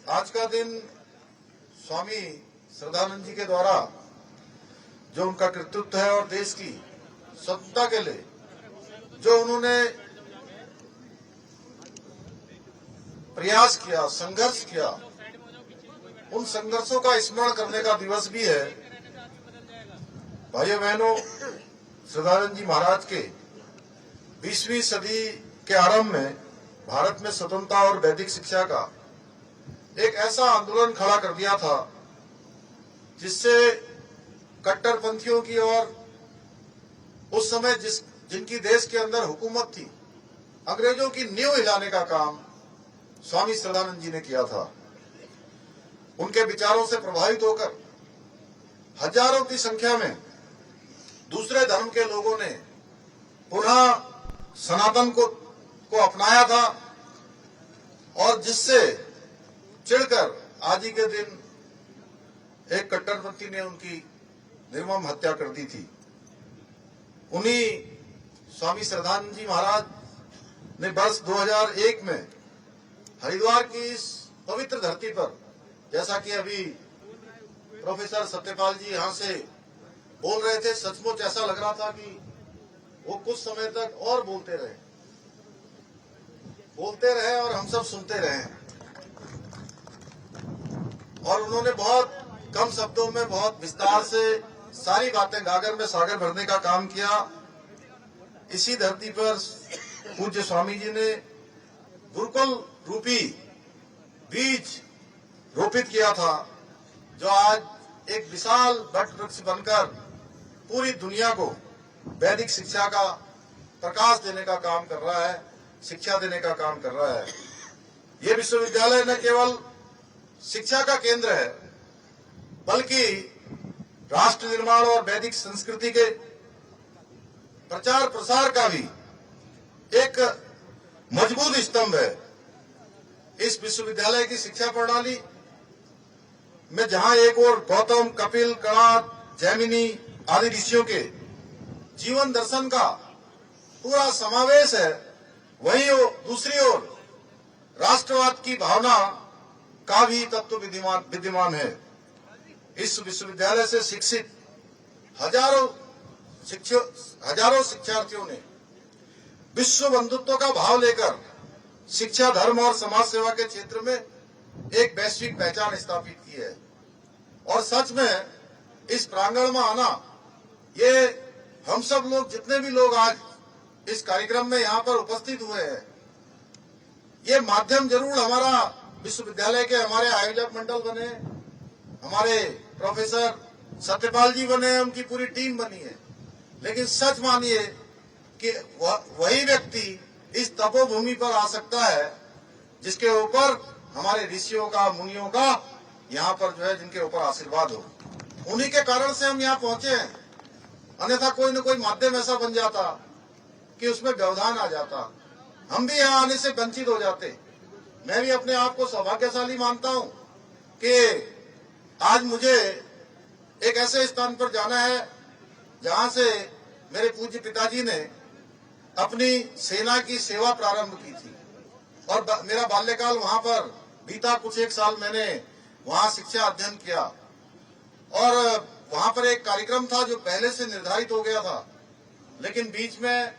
आज का दिन स्वामी श्रद्धानंद जी के द्वारा जो उनका कृतित्व है और देश की स्वतंत्रता के लिए जो उन्होंने प्रयास किया, संघर्ष किया, उन संघर्षों का स्मरण करने का दिवस भी है। भाइयों बहनों, श्रद्धानंद जी महाराज के 20वीं सदी के आरंभ में भारत में स्वतंत्रता और वैदिक शिक्षा का एक ऐसा आंदोलन खड़ा कर दिया था जिससे कट्टरपंथियों की और उस समय जिनकी देश के अंदर हुकूमत थी, अंग्रेजों की नींव हिलाने का काम स्वामी श्रद्धानंद जी ने किया था। उनके विचारों से प्रभावित होकर हजारों की संख्या में दूसरे धर्म के लोगों ने पुनः सनातन को अपनाया था और जिससे चिढ़कर आज ही के दिन एक कट्टरपंथी ने उनकी निर्मम हत्या कर दी थी। उन्हीं स्वामी श्रद्धानंद जी महाराज ने वर्ष 2001 में हरिद्वार की इस पवित्र धरती पर, जैसा कि अभी प्रोफेसर सत्यपाल जी यहां से बोल रहे थे, सचमुच ऐसा लग रहा था कि वो कुछ समय तक और बोलते रहे और हम सब सुनते रहे। और उन्होंने बहुत कम शब्दों में बहुत विस्तार से सारी बातें गागर में सागर भरने का काम किया। इसी धरती पर पूज्य स्वामी जी ने गुरुकुल रूपी बीज रोपित किया था, जो आज एक विशाल वट वृक्ष बनकर पूरी दुनिया को वैदिक शिक्षा का प्रकाश देने का काम कर रहा है, शिक्षा देने का काम कर रहा है। ये विश्वविद्यालय न केवल शिक्षा का केंद्र है, बल्कि राष्ट्र निर्माण और वैदिक संस्कृति के प्रचार प्रसार का भी एक मजबूत स्तंभ है। इस विश्वविद्यालय की शिक्षा प्रणाली में जहां एक ओर गौतम, कपिल, कणाद, जैमिनी आदि ऋषियों के जीवन दर्शन का पूरा समावेश है, वहीं दूसरी ओर राष्ट्रवाद की भावना का भी तत्व विद्यमान है। इस विश्वविद्यालय से शिक्षित हजारों शिक्षार्थियों ने विश्व बंधुत्व का भाव लेकर शिक्षा, धर्म और समाज सेवा के क्षेत्र में एक वैश्विक पहचान स्थापित की है। और सच में इस प्रांगण में आना, ये हम सब लोग, जितने भी लोग आज इस कार्यक्रम में यहाँ पर उपस्थित हुए हैं, ये माध्यम जरूर हमारा विश्वविद्यालय के हमारे आयोजक मंडल बने, हमारे प्रोफेसर सत्यपाल जी बने, उनकी पूरी टीम बनी है, लेकिन सच मानिए कि वही व्यक्ति इस तपोभूमि पर आ सकता है जिसके ऊपर हमारे ऋषियों का, मुनियों का यहाँ पर जो है जिनके ऊपर आशीर्वाद हो। उन्हीं के कारण से हम यहाँ पहुंचे हैं, अन्यथा कोई न कोई माध्यम ऐसा बन जाता कि उसमें व्यवधान आ जाता, हम भी यहाँ आने से वंचित हो जाते। मैं भी अपने आप को सौभाग्यशाली मानता हूँ कि आज मुझे एक ऐसे स्थान पर जाना है जहाँ से मेरे पूज्य पिताजी ने अपनी सेना की सेवा प्रारंभ की थी और मेरा बाल्यकाल वहाँ पर बीता। कुछ एक साल मैंने वहाँ शिक्षा अध्ययन किया और वहाँ पर एक कार्यक्रम था जो पहले से निर्धारित हो गया था, लेकिन बीच में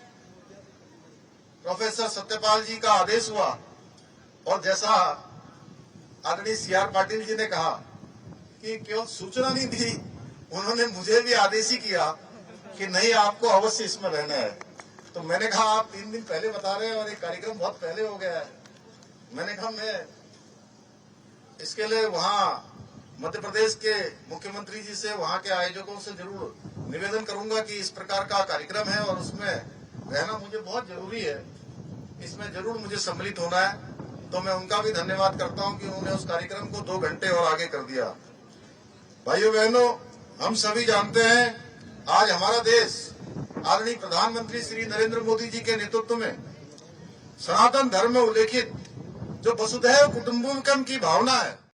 प्रोफेसर सत्यपाल जी का आदेश हुआ और जैसा आदरणीय CR पाटिल जी ने कहा कि केवल सूचना नहीं दी, उन्होंने मुझे भी आदेश ही किया कि नहीं, आपको अवश्य इसमें रहना है। तो मैंने कहा आप 3 दिन पहले बता रहे हैं और एक कार्यक्रम बहुत पहले हो गया है। मैंने कहा मैं इसके लिए वहाँ मध्य प्रदेश के मुख्यमंत्री जी से, वहाँ के आयोजकों से जरूर निवेदन करूंगा कि इस प्रकार का कार्यक्रम है और उसमें रहना मुझे बहुत जरूरी है, इसमें जरूर मुझे सम्मिलित होना है। तो मैं उनका भी धन्यवाद करता हूं कि उन्होंने उस कार्यक्रम को 2 घंटे और आगे कर दिया। भाइयों बहनों, हम सभी जानते हैं आज हमारा देश आदरणीय प्रधानमंत्री श्री नरेंद्र मोदी जी के नेतृत्व में सनातन धर्म में उल्लेखित जो वसुधैव कुटुंबकम की भावना है,